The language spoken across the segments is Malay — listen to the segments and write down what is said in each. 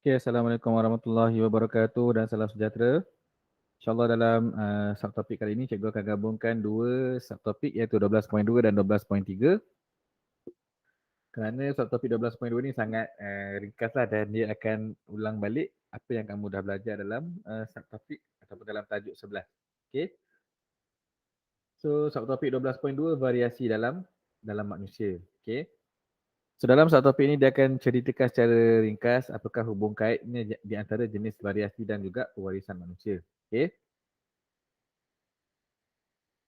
Okay, Assalamualaikum warahmatullahi wabarakatuh dan salam sejahtera. InsyaAllah dalam subtopik kali ini, cikgu akan gabungkan dua subtopik iaitu 12.2 dan 12.3. Kerana subtopik 12.2 ni sangat ringkaslah dan dia akan ulang balik apa yang kamu dah belajar dalam subtopik ataupun dalam tajuk 11. Okay. So, subtopik 12.2 variasi dalam manusia. Okay. So dalam satu topik ini dia akan ceritakan secara ringkas apakah hubung kaitnya di antara jenis variasi dan juga pewarisan manusia. Okay.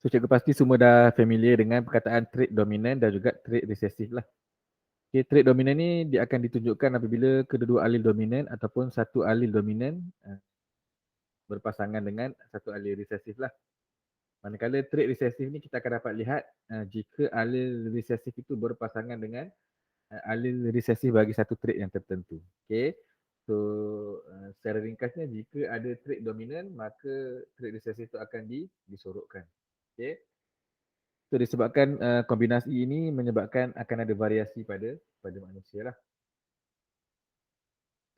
So cikgu pasti semua dah familiar dengan perkataan trait dominan dan juga trait resesif lah. Okay, trait dominan ni dia akan ditunjukkan apabila kedua-dua alil dominan ataupun satu alil dominan berpasangan dengan satu alil resesif lah. Manakala trait resesif ni kita akan dapat lihat jika alil resesif itu berpasangan dengan alil resesif bagi satu trait yang tertentu. Okay. So, secara ringkasnya jika ada trait dominan, maka trait resesif itu akan disorokkan. Okay. So, disebabkan kombinasi ini menyebabkan akan ada variasi pada manusia lah.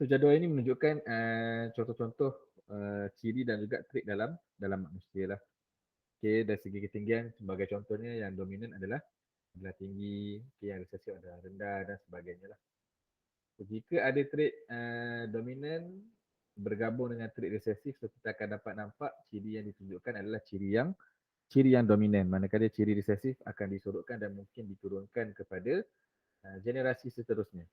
So, jadual ini menunjukkan contoh-contoh ciri dan juga trait dalam manusia lah. Okay, dari segi ketinggian sebagai contohnya yang dominan adalah tinggi, okay, yang resesif adalah rendah dan sebagainya lah. Jika ada trait dominan bergabung dengan trait resesif, so kita akan dapat nampak ciri yang ditunjukkan adalah ciri yang dominan. Manakala ciri resesif akan disorokkan dan mungkin diturunkan kepada generasi seterusnya.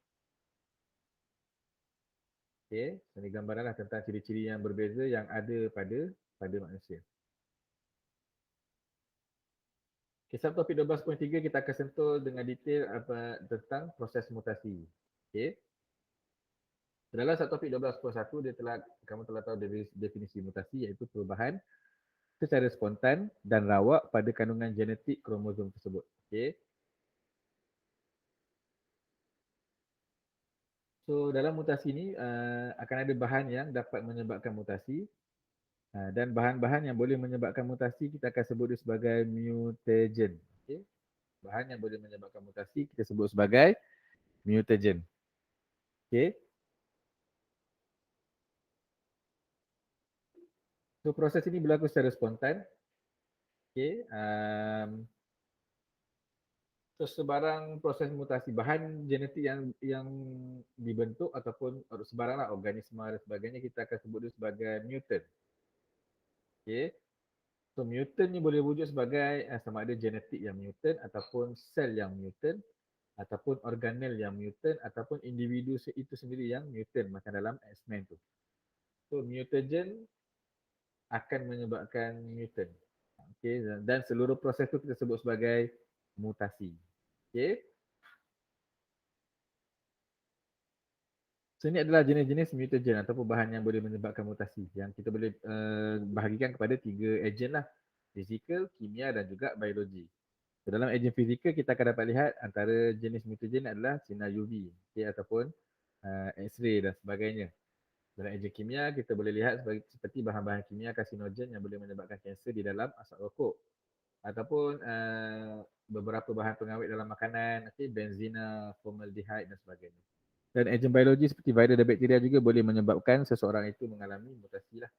Okay, so ini gambaranlah tentang ciri-ciri yang berbeza yang ada pada manusia. Okay, subtopik 12.3 kita akan sentuh dengan detail tentang proses mutasi. Okay. Dalam subtopik 12.1 kamu telah tahu definisi mutasi iaitu perubahan secara spontan dan rawak pada kandungan genetik kromosom tersebut. Okay. So dalam mutasi ini akan ada bahan yang dapat menyebabkan mutasi dan bahan-bahan yang boleh menyebabkan mutasi kita akan sebut dia sebagai mutagen. Okay. Bahan yang boleh menyebabkan mutasi kita sebut sebagai mutagen. Okay. So proses ini berlaku secara spontan. Okay. So sebarang proses mutasi bahan genetik yang dibentuk ataupun sebaranglah organisma dan sebagainya kita akan sebut dia sebagai mutant. Okay. So mutant ni boleh wujud sebagai sama ada genetik yang mutant ataupun sel yang mutant ataupun organel yang mutant ataupun individu itu sendiri yang mutant macam dalam X-Men tu. So mutagen akan menyebabkan mutant. Okay. Dan seluruh proses tu kita sebut sebagai mutasi. Okay. So ini adalah jenis-jenis mutagen ataupun bahan yang boleh menyebabkan mutasi yang kita boleh bahagikan kepada 3 ejen lah. Fizikal, kimia dan juga biologi. So, dalam ejen fizikal kita akan dapat lihat antara jenis mutagen adalah sinar UV ataupun X-ray dan sebagainya. Dalam ejen kimia kita boleh lihat seperti bahan-bahan kimia karsinogen yang boleh menyebabkan kanser di dalam asap rokok ataupun beberapa bahan pengawet dalam makanan, benzina, formaldehyde dan sebagainya. Dan ejen biologi seperti virus dan bakteria juga boleh menyebabkan seseorang itu mengalami mutasi lah.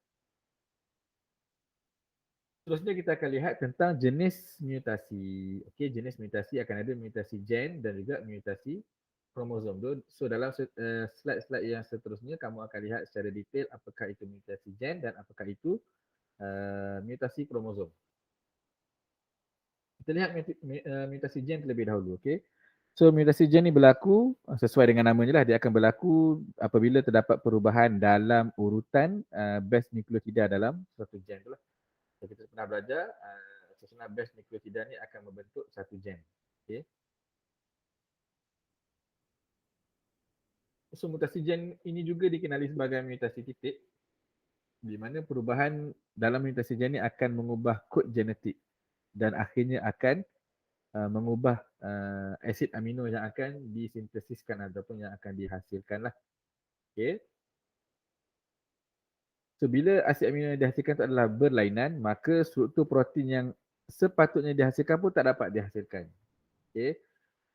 Seterusnya kita akan lihat tentang jenis mutasi. Okey, jenis mutasi akan ada mutasi gen dan juga mutasi kromosom. So dalam slide-slide yang seterusnya kamu akan lihat secara detail apakah itu mutasi gen dan apakah itu mutasi kromosom. Kita lihat mutasi gen terlebih dahulu, okey. So mutasi gen ni berlaku sesuai dengan namanya lah, dia akan berlaku apabila terdapat perubahan dalam urutan base nukleotida dalam suatu gen tu lah. So, kita pernah belajar susunan base nukleotida ni akan membentuk satu gen. Okay. So mutasi gen ini juga dikenali sebagai mutasi titik di mana perubahan dalam mutasi gen ni akan mengubah kod genetik dan akhirnya akan mengubah asid amino yang akan disintesiskan ataupun yang akan dihasilkan lah. Okay. So bila asid amino yang dihasilkan itu adalah berlainan, maka struktur protein yang sepatutnya dihasilkan pun tak dapat dihasilkan. Okay.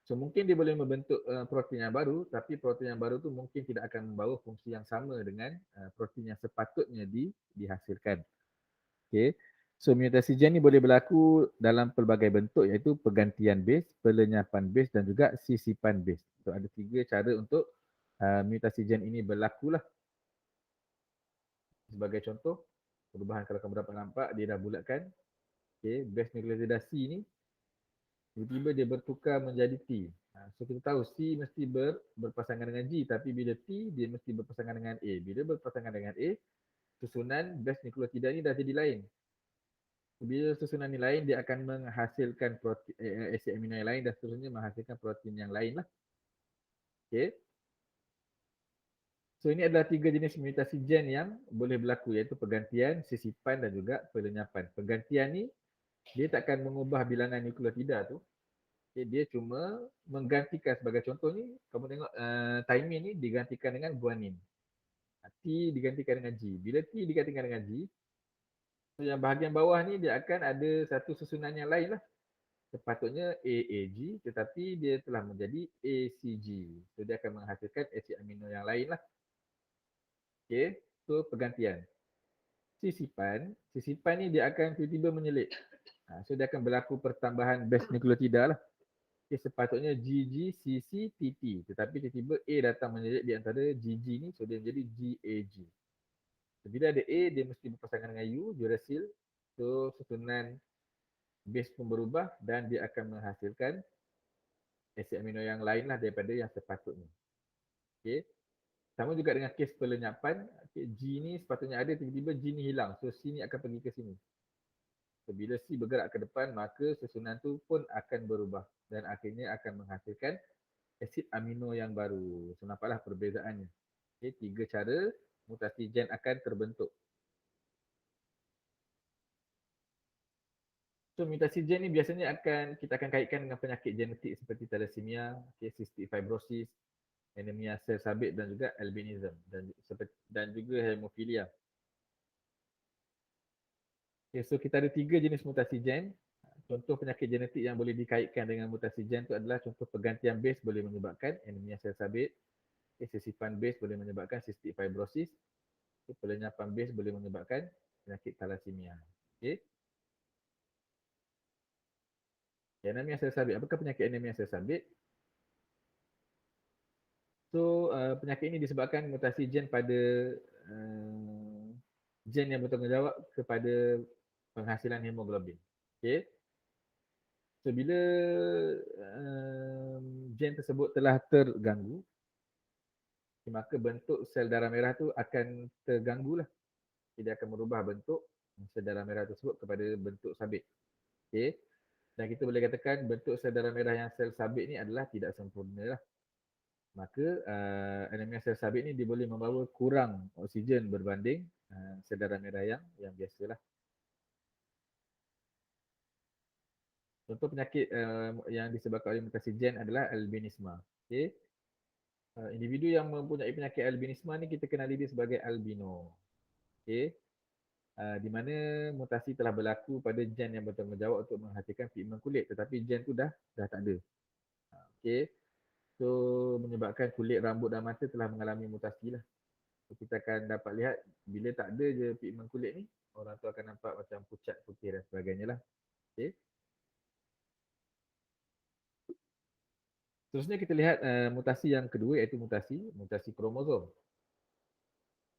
So mungkin dia boleh membentuk protein yang baru, tapi protein yang baru tu mungkin tidak akan membawa fungsi yang sama dengan protein yang sepatutnya dihasilkan. Okay. So mutasi gen ni boleh berlaku dalam pelbagai bentuk, iaitu pergantian base, pelenyapan base dan juga sisipan base. So ada 3 cara untuk mutasi gen ini berlaku lah. Sebagai contoh, perubahan kalau kamu dapat nampak, dia dah bulatkan. Okay. Base nukleosidasi ni tiba-tiba dia bertukar menjadi T. So kita tahu C mesti berpasangan dengan G, tapi bila T dia mesti berpasangan dengan A. Bila berpasangan dengan A, susunan base nukleotida ni dah jadi lain. Bila susunan ni lain, dia akan menghasilkan asid amino yang lain dan seterusnya menghasilkan protein yang lain lah. Okay. So ini adalah 3 jenis mutasi gen yang boleh berlaku, iaitu pergantian, sisipan dan juga pelenyapan. Pergantian ni dia takkan mengubah bilangan nukleotida tu. Okay, dia cuma menggantikan, sebagai contoh ni, kamu tengok thymine ni digantikan dengan guanin. T digantikan dengan G. Bila T digantikan dengan G, so yang bahagian bawah ni dia akan ada satu susunan yang lain lah. Sepatutnya AAG, tetapi dia telah menjadi ACG. So dia akan menghasilkan asid amino yang lain lah. Okay, so pergantian. Sisipan ni dia akan tiba-tiba menyelip. So dia akan berlaku pertambahan base nukleotida lah. Okay, sepatutnya GGCCTT, tetapi tiba-tiba A datang menyelip di antara GG ni, so dia menjadi GAG. So, bila ada A, dia mesti berpasangan dengan U, uracil. So susunan base pun berubah dan dia akan menghasilkan asid amino yang lain lah daripada yang sepatutnya. Okay. Sama juga dengan kes pelenyapan, okay, G ni sepatutnya ada, tiba-tiba G ni hilang. So C ni akan pergi ke sini. So, bila C bergerak ke depan, maka susunan tu pun akan berubah dan akhirnya akan menghasilkan asid amino yang baru. So nampaklah perbezaannya. Okay, 3 cara mutasi gen akan terbentuk. So mutasi gen ni biasanya kita akan kaitkan dengan penyakit genetik seperti thalassemia, okay, cystic fibrosis, anemia sel sabit dan juga albinism dan juga hemofilia. Okay, so kita ada 3 jenis mutasi gen. Contoh penyakit genetik yang boleh dikaitkan dengan mutasi gen itu adalah contoh pergantian base boleh menyebabkan anemia sel sabit, sisipan base boleh menyebabkan cystic fibrosis, pelenyapan base boleh menyebabkan penyakit thalassemia. Okay. Anemia sel sabit. Apakah penyakit anemia sel sabit? So penyakit ini disebabkan mutasi gen pada gen yang bertanggungjawab kepada penghasilan hemoglobin. Okay. So bila gen tersebut telah terganggu, maka bentuk sel darah merah tu akan terganggu lah. Dia akan merubah bentuk sel darah merah tersebut kepada bentuk sabit. Okay. Dan kita boleh katakan bentuk sel darah merah yang sel sabit ni adalah tidak sempurna lah. Maka anemia sel sabit ni dia boleh membawa kurang oksigen berbanding sel darah merah yang biasalah. Contoh penyakit yang disebabkan oleh mutasi gen adalah albinisma. Okay. Individu yang mempunyai penyakit albinisma ni kita kenali dia sebagai albino. Okay. Di mana mutasi telah berlaku pada gen yang bertanggungjawab untuk menghasilkan pigmen kulit, tetapi gen tu dah tak ada. Okay. So menyebabkan kulit, rambut dan mata telah mengalami mutasi lah. So, kita akan dapat lihat bila tak ada je pigmen kulit ni, orang tu akan nampak macam pucat, putih dan sebagainya lah. Okay. Seterusnya kita lihat mutasi yang kedua, iaitu mutasi kromosom.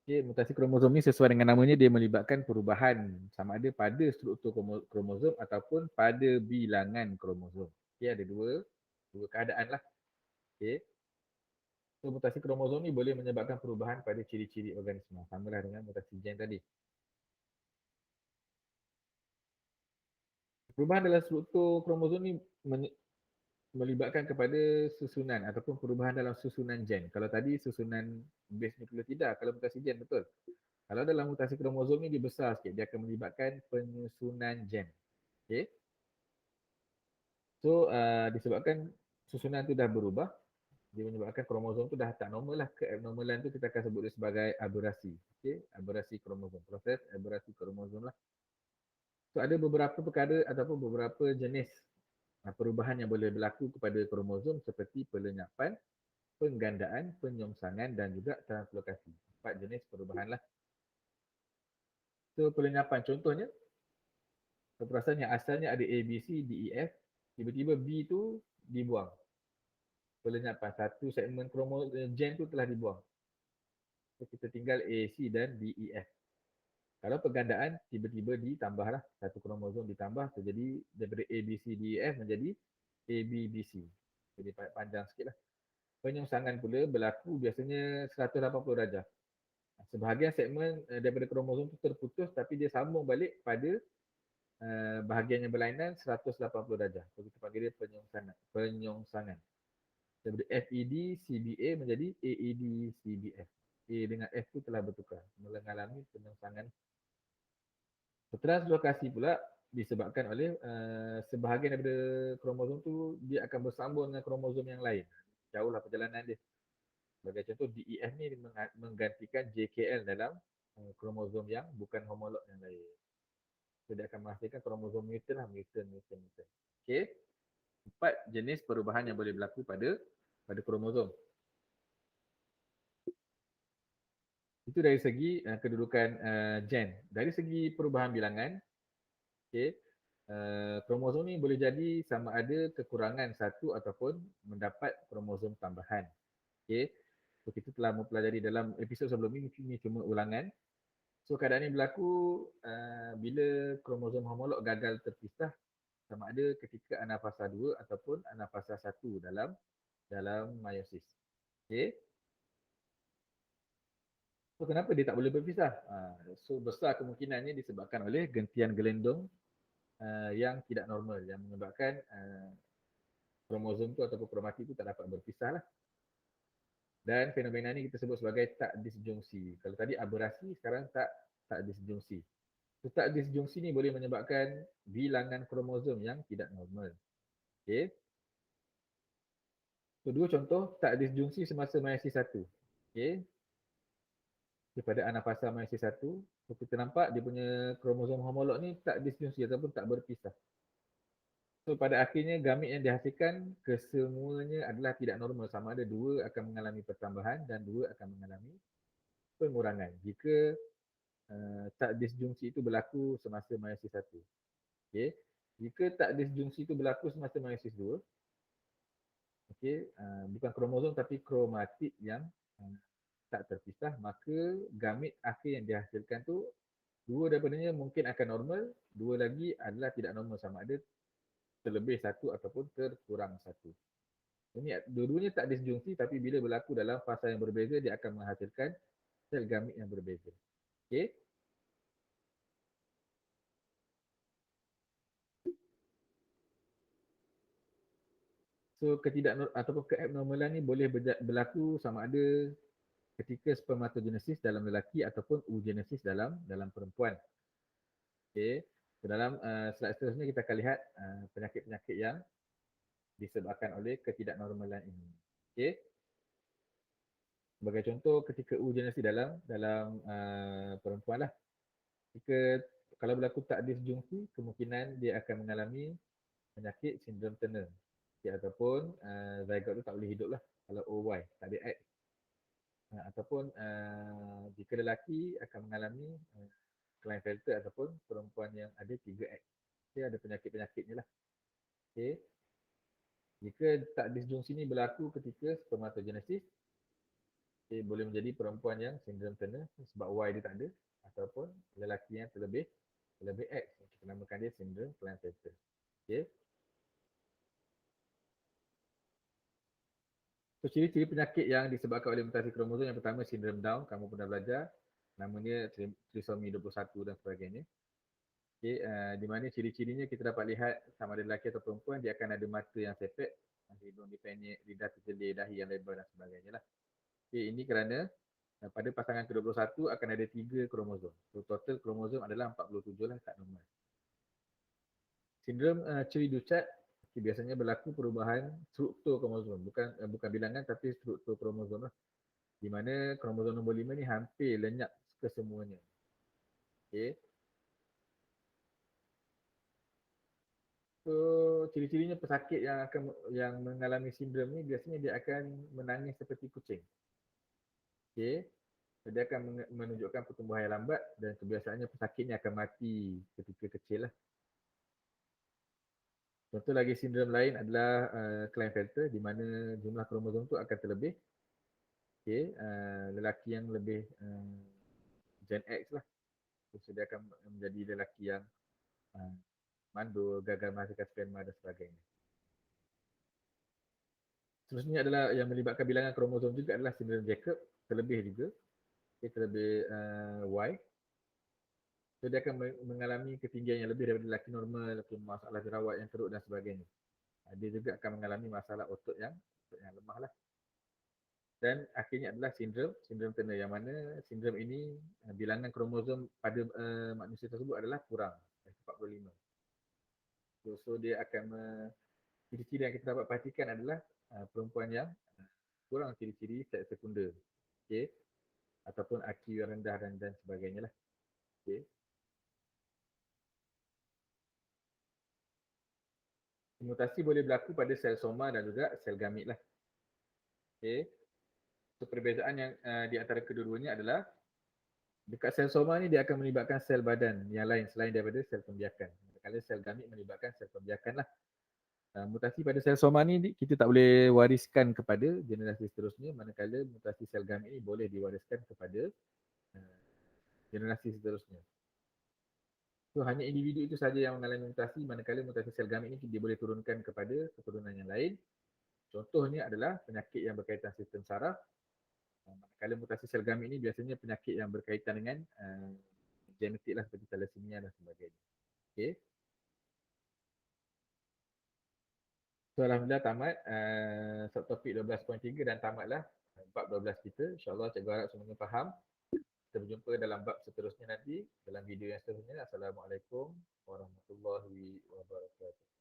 Okay, mutasi kromosom ni sesuai dengan namanya, dia melibatkan perubahan sama ada pada struktur kromosom ataupun pada bilangan kromosom. Okay, ada dua keadaan lah. Okay. So mutasi kromosom ni boleh menyebabkan perubahan pada ciri-ciri organisma. Samalah dengan mutasi gen tadi. Perubahan dalam struktur kromosom ni melibatkan kepada susunan ataupun perubahan dalam susunan gen. Kalau tadi susunan base nukleotida, kalau mutasi gen, betul. Kalau dalam mutasi kromosom ni dia besar sikit, dia akan melibatkan penyusunan gen. Okay. So disebabkan susunan tu dah berubah, dia menyebabkan kromosom tu dah tak normal lah. Keabnormalan tu kita akan sebut dia sebagai aberasi. Okay. Aberasi kromosom. Proses aberasi kromosom lah. So ada beberapa perkara ataupun beberapa jenis Perubahan yang boleh berlaku kepada kromosom seperti pelenyapan, penggandaan, penyongsongan dan juga translokasi. 4 jenis perubahan lah. So pelenyapan contohnya, perperasan yang asalnya ada A, B, C, D, E, F, tiba-tiba B tu dibuang. Pelenyapan satu segmen gen tu telah dibuang. So kita tinggal A, C dan D, E, F. Kalau penggandaan tiba-tiba ditambahlah satu kromosom ditambah, so jadi daripada A, B, C, D, E, F menjadi A, B, B, C. Jadi panjang sikit lah. Penyongsangan pula berlaku biasanya 180 darjah. Sebahagian segmen daripada kromosom itu terputus tapi dia sambung balik pada bahagian yang berlainan 180 darjah. So kita panggil dia penyongsangan. Daripada FED, CBA menjadi AED, CBF. A dengan F itu telah bertukar, mengalami penyongsangan. Translokasi pula disebabkan oleh sebahagian daripada kromosom tu dia akan bersambung dengan kromosom yang lain. Jauhlah perjalanan dia. Sebagai contoh DEF ni menggantikan JKL dalam kromosom yang bukan homolog yang lain. So, dia akan menghasilkan kromosom mutant lah, mutant. Okay. 4 jenis perubahan yang boleh berlaku pada kromosom. Itu dari segi kedudukan gen. Dari segi perubahan bilangan, okay, kromosom ni boleh jadi sama ada kekurangan satu ataupun mendapat kromosom tambahan. Okay. So, kita telah mempelajari dalam episod sebelum ini cuma ulangan. So keadaan ini berlaku bila kromosom homolog gagal terpisah sama ada ketika anafasa 2 ataupun anafasa 1 dalam meiosis. Okay. So kenapa dia tak boleh berpisah? So besar kemungkinannya disebabkan oleh gentian gelendong yang tidak normal yang menyebabkan kromosom tu ataupun kromatit tu tak dapat berpisah lah. Dan fenomena ni kita sebut sebagai tak disjungsi. Kalau tadi aberasi, sekarang tak disjungsi. So, tak disjungsi ni boleh menyebabkan bilangan kromosom yang tidak normal. Okay. So, dua contoh tak disjungsi semasa meiosis 1. Okay. Daripada anafasa meiosis 1, so kita nampak dia punya kromosom homolog ni tak disjungsi ataupun tak berpisah. So pada akhirnya gamit yang dihasilkan kesemuanya adalah tidak normal, sama ada dua akan mengalami pertambahan dan dua akan mengalami pengurangan jika tak disjungsi itu berlaku semasa meiosis 1. Okay. Jika tak disjungsi itu berlaku semasa meiosis 2, okay, bukan kromosom tapi kromatit yang tak terpisah, maka gamit akhir yang dihasilkan tu dua daripadanya mungkin akan normal, dua lagi adalah tidak normal, sama ada terlebih satu ataupun terkurang satu. Ini dua-duanya tak disjungsi tapi bila berlaku dalam fasa yang berbeza dia akan menghasilkan sel gamit yang berbeza. Okay. So ataupun keabnormalan ni boleh berlaku sama ada ketika spermatogenesis dalam lelaki ataupun oogenesis dalam perempuan. Okay. So, dalam slide seterusnya kita akan lihat penyakit-penyakit yang disebabkan oleh ketidaknormalan ini. Okay. Sebagai contoh ketika oogenesis dalam perempuan lah. Jika kalau berlaku tak disjungsi, kemungkinan dia akan mengalami penyakit sindrom Turner. Okay, ataupun zygote tu tak boleh hidup lah kalau OY, tak ada X. Ataupun jika lelaki akan mengalami Klinefelter ataupun perempuan yang ada 3X. Okay, ada penyakit-penyakit ni lah. Okay. Jika tak disjungsi ni berlaku ketika spermatogenesis, okay, boleh menjadi perempuan yang sindrom Turner sebab Y dia tak ada, ataupun lelaki yang terlebih X. Kita namakan dia sindrom Klinefelter. Okay. So, ciri-ciri penyakit yang disebabkan oleh mutasi kromosom yang pertama sindrom Down, kamu pernah belajar, namanya trisomi 21 dan sebagainya. Okay, di mana ciri-cirinya kita dapat lihat sama ada lelaki atau perempuan, dia akan ada mata yang sepet, hidung dipendek, lidah terjelir, dahi yang lebar dan sebagainya lah. Okay, ini kerana pada pasangan ke-21 akan ada 3 kromosom. So, total kromosom adalah 47 lah, tak normal. Sindrom Chiari-Duchat biasanya berlaku perubahan struktur kromosom, bukan bilangan tapi struktur kromosom lah. Di mana kromosom nombor 5 ni hampir lenyap kesemuanya. Okay. So ciri-cirinya pesakit yang mengalami sindrom ni biasanya dia akan menangis seperti kucing. Okey. So, dia akan menunjukkan pertumbuhan yang lambat dan kebiasaannya pesakit ni akan mati ketika kecil lah. Contoh lagi sindrom lain adalah Klinefelter di mana jumlah kromosom tu akan terlebih. Okey, lelaki yang lebih Gen X lah. So, dia akan menjadi lelaki yang uh, mandul, gagal menghasilkan sperma dan sebagainya. Seterusnya adalah yang melibatkan bilangan kromosom juga adalah sindrom Jacob, terlebih juga. Okay, terlebih Y. So, dia akan mengalami ketinggian yang lebih daripada lelaki normal, masalah jerawat yang teruk dan sebagainya. Dia juga akan mengalami masalah otot yang lemah lah. Dan akhirnya adalah sindrom Turner yang mana sindrom ini bilangan kromosom pada manusia tersebut adalah kurang, 45. So dia akan ciri-ciri yang kita dapat perhatikan adalah perempuan yang kurang ciri-ciri seks sekunder, okay? Ataupun IQ yang rendah dan sebagainya lah. Okay? Mutasi boleh berlaku pada sel soma dan juga sel gamit lah. Okay? So perbezaan yang di antara kedua-duanya adalah dekat sel soma ni dia akan melibatkan sel badan yang lain selain daripada sel pembiakan. Manakala sel gamit melibatkan sel pembiakan lah. Mutasi pada sel soma ni kita tak boleh wariskan kepada generasi seterusnya, manakala mutasi sel gamit ni boleh diwariskan kepada generasi seterusnya. So hanya individu itu saja yang mengalami mutasi, manakala mutasi sel gamit ni dia boleh turunkan kepada keturunan yang lain. Contohnya adalah penyakit yang berkaitan sistem saraf. Manakala mutasi sel gamit ni biasanya penyakit yang berkaitan dengan genetik lah seperti thalassemia dan sebagainya. Okay. So alhamdulillah tamat subtopik 12.3 dan tamatlah bab 12 kita. InsyaAllah cikgu harap semuanya faham. Kita berjumpa dalam bab seterusnya nanti, dalam video yang seterusnya. Assalamualaikum warahmatullahi wabarakatuh.